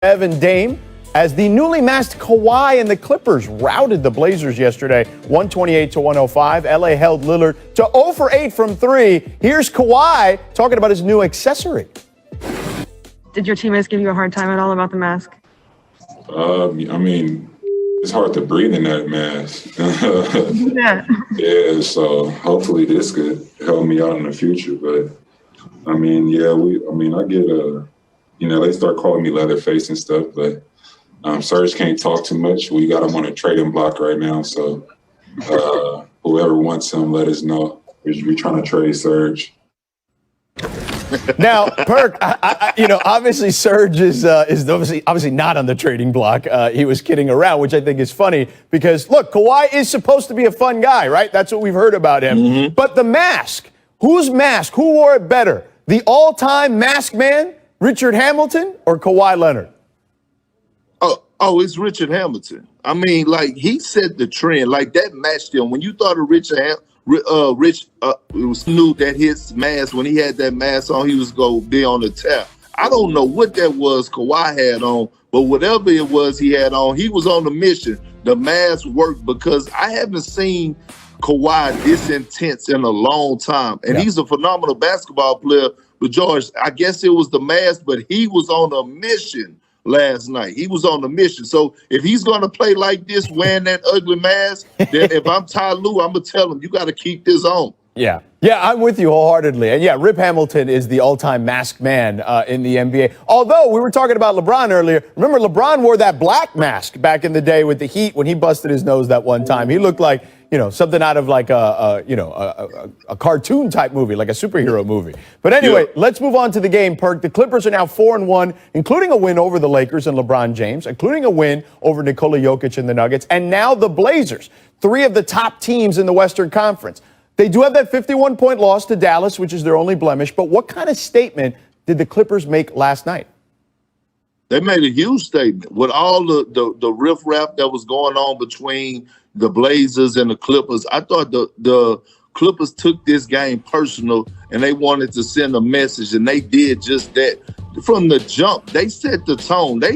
Evan Dame, as the newly masked Kawhi and the Clippers routed the Blazers yesterday, 128-105. LA held Lillard to 0 for 8 from 3. Here's Kawhi talking about his new accessory. Did your teammates give you a hard time at all about the mask? I mean, it's hard to breathe in that mask. Yeah. Yeah, so hopefully this could help me out in the future. But, I mean, yeah, I get they start calling me Leatherface and stuff, but Serge can't talk too much. We got him on a trading block right now, so whoever wants him, let us know. We're trying to trade Serge. Now, Perk, obviously Serge is obviously not on the trading block. He was kidding around, which I think is funny because, look, Kawhi is supposed to be a fun guy, right? That's what we've heard about him. Mm-hmm. But the mask, whose mask? Who wore it better? The all-time mask man, Richard Hamilton, or Kawhi Leonard? Oh, it's Richard Hamilton. I mean, like, he set the trend. Like, that matched him. When you thought of it was knew that his mask, when he had that mask on, he was going to be on the tap. I don't know what that was Kawhi had on, but whatever it was he had on, he was on the mission. The mask worked because I haven't seen Kawhi this intense in a long time. And he's a phenomenal basketball player. But, George, I guess it was the mask, but he was on a mission last night. He was on a mission. So if he's going to play like this, wearing that ugly mask, then if I'm Ty Lue, I'm going to tell him, you got to keep this on. Yeah, I'm with you wholeheartedly. And yeah, Rip Hamilton is the all-time masked man in the NBA. Although we were talking about LeBron earlier. Remember, LeBron wore that black mask back in the day with the Heat when he busted his nose that one time. He looked like, something out of like a cartoon type movie, like a superhero movie. But anyway, Let's move on to the game, Perk. The Clippers are now 4-1, including a win over the Lakers and LeBron James, including a win over Nikola Jokic and the Nuggets. And now the Blazers, 3 of the top teams in the Western Conference. They do have that 51-point loss to Dallas, which is their only blemish. But what kind of statement did the Clippers make last night? They made a huge statement with all the riffraff that was going on between the Blazers and the Clippers. I thought the Clippers took this game personal and they wanted to send a message, and they did just that. From the jump, they set the tone. They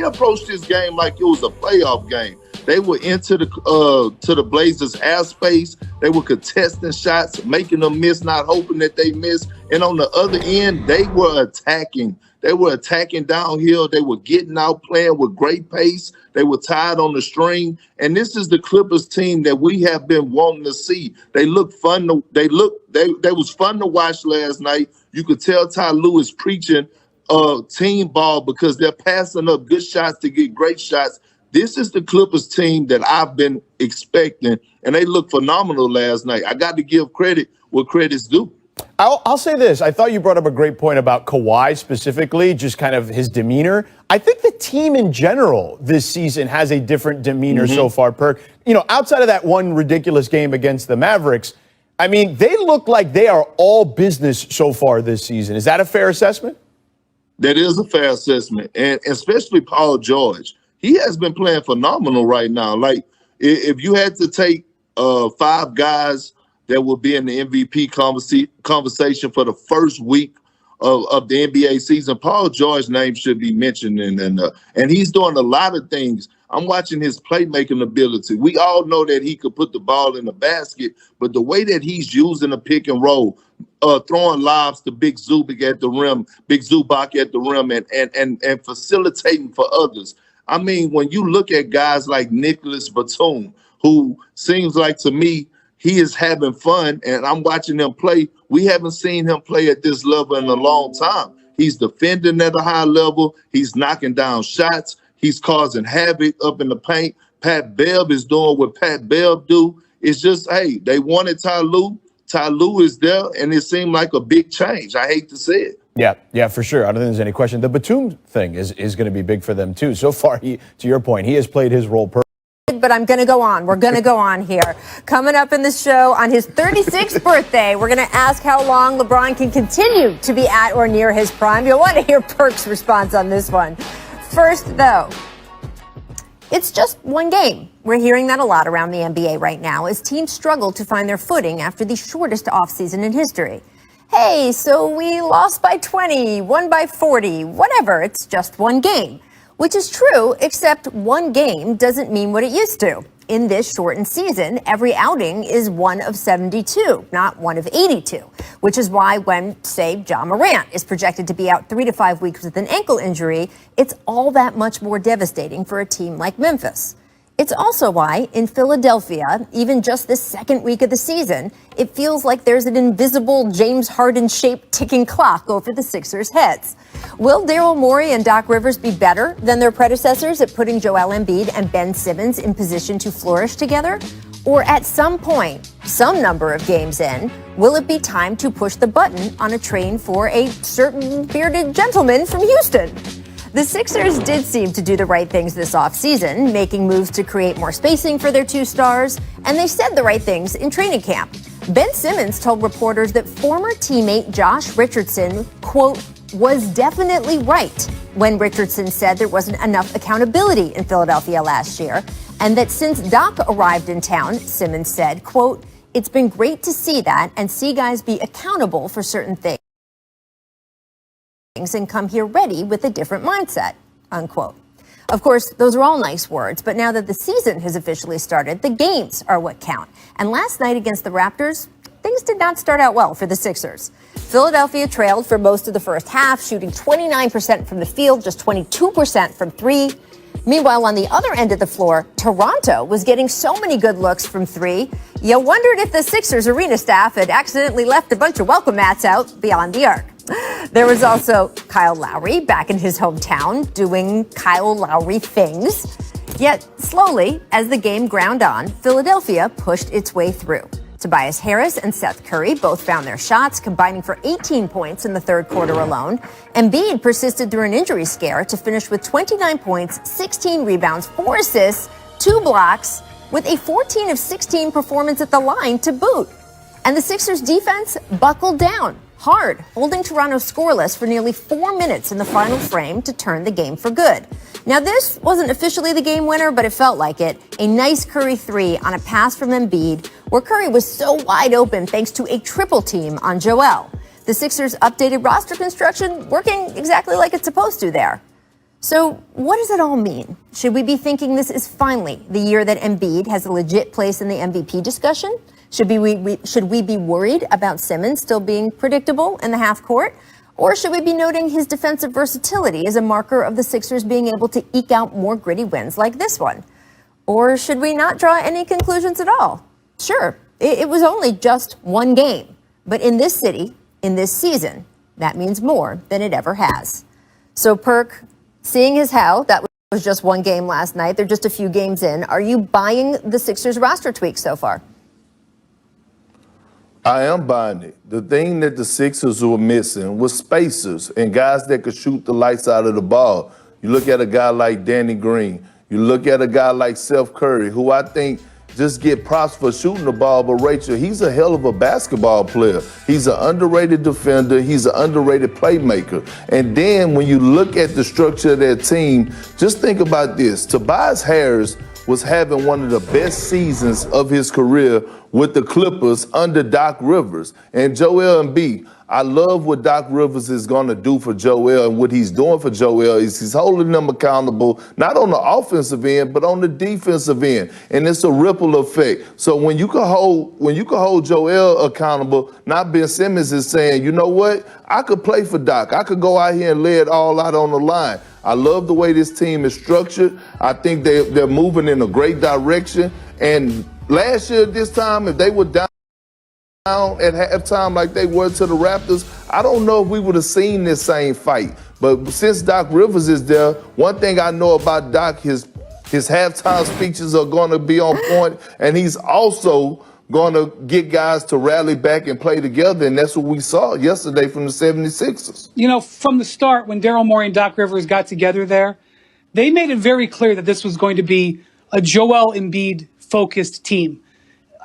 approached this game like it was a playoff game. They were into the Blazers' airspace. They were contesting shots, making them miss, not hoping that they miss. And on the other end, they were attacking. They were attacking downhill. They were getting out, playing with great pace. They were tied on the string. And this is the Clippers team that we have been wanting to see. They look fun. They was fun to watch last night. You could tell Ty Lue is preaching team ball because they're passing up good shots to get great shots. This is the Clippers team that I've been expecting, and they looked phenomenal last night. I got to give credit where credit's due. I'll say this. I thought you brought up a great point about Kawhi specifically, just kind of his demeanor. I think the team in general this season has a different demeanor so far, Perk. Outside of that one ridiculous game against the Mavericks, I mean, they look like they are all business so far this season. Is that a fair assessment? That is a fair assessment, and especially Paul George. He has been playing phenomenal right now. Like, if you had to take 5 guys that will be in the MVP conversation for the first week of the NBA season, Paul George's name should be mentioned. And he's doing a lot of things. I'm watching his playmaking ability. We all know that he could put the ball in the basket, but the way that he's using a pick and roll, throwing lobs to Big Zubac at the rim, and facilitating for others. I mean, when you look at guys like Nicholas Batum, who seems like to me he is having fun, and I'm watching him play. We haven't seen him play at this level in a long time. He's defending at a high level. He's knocking down shots. He's causing havoc up in the paint. Pat Bev is doing what Pat Bev do. It's just, hey, they wanted Ty Lue. Ty Lue is there, and it seemed like a big change. I hate to say it. Yeah, for sure. I don't think there's any question. The Batum thing is going to be big for them, too. So far, to your point, he has played his role perfectly. But I'm going to go on. We're going to go on here. Coming up in the show on his 36th birthday, we're going to ask how long LeBron can continue to be at or near his prime. You'll want to hear Perk's response on this one. First, though, it's just one game. We're hearing that a lot around the NBA right now as teams struggle to find their footing after the shortest offseason in history. Hey, so we lost by 20, won by 40, whatever. It's just one game. Which is true, except one game doesn't mean what it used to. In this shortened season, every outing is one of 72, not one of 82, which is why when, say, Ja Morant is projected to be out 3 to 5 weeks with an ankle injury, it's all that much more devastating for a team like Memphis. It's also why, in Philadelphia, even just this second week of the season, it feels like there's an invisible James Harden-shaped ticking clock over the Sixers' heads. Will Daryl Morey and Doc Rivers be better than their predecessors at putting Joel Embiid and Ben Simmons in position to flourish together? Or at some point, some number of games in, will it be time to push the button on a train for a certain bearded gentleman from Houston? The Sixers did seem to do the right things this offseason, making moves to create more spacing for their two stars, and they said the right things in training camp. Ben Simmons told reporters that former teammate Josh Richardson, quote, was definitely right when Richardson said there wasn't enough accountability in Philadelphia last year, and that since Doc arrived in town, Simmons said, quote, it's been great to see that and see guys be accountable for certain things and come here ready with a different mindset, unquote. Of course, those are all nice words, but now that the season has officially started, the games are what count. And last night against the Raptors, things did not start out well for the Sixers. Philadelphia trailed for most of the first half, shooting 29% from the field, just 22% from three. Meanwhile, on the other end of the floor, Toronto was getting so many good looks from three, you wondered if the Sixers arena staff had accidentally left a bunch of welcome mats out beyond the arc. There was also Kyle Lowry back in his hometown doing Kyle Lowry things. Yet slowly, as the game ground on, Philadelphia pushed its way through. Tobias Harris and Seth Curry both found their shots, combining for 18 points in the third quarter alone. Embiid persisted through an injury scare to finish with 29 points, 16 rebounds, 4 assists, 2 blocks, with a 14 of 16 performance at the line to boot. And the Sixers defense buckled down hard, holding Toronto scoreless for nearly 4 minutes in the final frame to turn the game for good. Now, this wasn't officially the game winner, but it felt like it. A nice Curry three on a pass from Embiid, where Curry was so wide open thanks to a triple team on Joel. The Sixers' updated roster construction working exactly like it's supposed to there. So what does it all mean? Should we be thinking this is finally the year that Embiid has a legit place in the MVP discussion? Should we be worried about Simmons still being predictable in the half court? Or should we be noting his defensive versatility as a marker of the Sixers being able to eke out more gritty wins like this one? Or should we not draw any conclusions at all? Sure, it was only just one game. But in this city, in this season, that means more than it ever has. So, Perk, seeing as how that was just one game last night, they're just a few games in, are you buying the Sixers roster tweak so far? I am buying it. The thing that the Sixers were missing was spacers and guys that could shoot the lights out of the ball. You look at a guy like Danny Green. You look at a guy like Seth Curry, who I think just get props for shooting the ball, but Rachel, he's a hell of a basketball player. He's an underrated defender. He's an underrated playmaker. And then when you look at the structure of their team, just think about this. Tobias Harris was having one of the best seasons of his career with the Clippers under Doc Rivers. And Joel Embiid, I love what Doc Rivers is going to do for Joel, and what he's doing for Joel is he's holding them accountable, not on the offensive end, but on the defensive end. And it's a ripple effect. So when you can hold Joel accountable, not Ben Simmons is saying, you know what, I could play for Doc. I could go out here and lay it all out on the line. I love the way this team is structured. I think they're moving in a great direction. And last year at this time, if they were down at halftime like they were to the Raptors, I don't know if we would have seen this same fight. But since Doc Rivers is there, one thing I know about Doc, his halftime speeches are going to be on point, and he's also going to get guys to rally back and play together, and that's what we saw yesterday from the 76ers. You know, from the start, when Daryl Morey and Doc Rivers got together there, they made it very clear that this was going to be a Joel Embiid-focused team.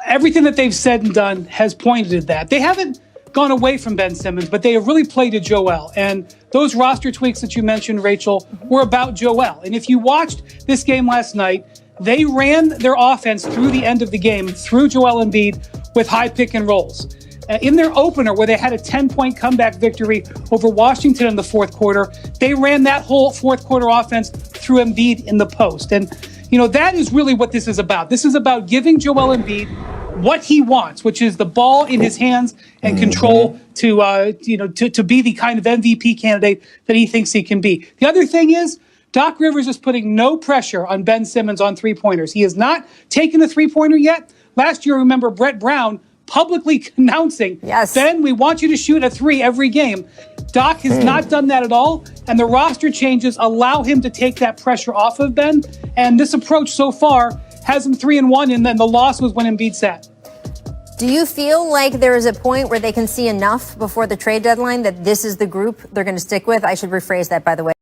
Everything that they've said and done has pointed at that. They haven't gone away from Ben Simmons, but they have really played to Joel. And those roster tweaks that you mentioned, Rachel, were about Joel. And if you watched this game last night, they ran their offense through the end of the game through Joel Embiid with high pick and rolls. In their opener, where they had a 10-point comeback victory over Washington in the fourth quarter, they ran that whole fourth quarter offense through Embiid in the post. And, that is really what this is about. This is about giving Joel Embiid what he wants, which is the ball in his hands and control to be the kind of MVP candidate that he thinks he can be. The other thing is, Doc Rivers is putting no pressure on Ben Simmons on three-pointers. He has not taken a three-pointer yet. Last year, remember Brett Brown publicly announcing, yes, Ben, we want you to shoot a three every game. Doc has not done that at all, and the roster changes allow him to take that pressure off of Ben, and this approach so far has him 3-1, and then the loss was when Embiid sat. Do you feel like there is a point where they can see enough before the trade deadline that this is the group they're going to stick with? I should rephrase that, by the way.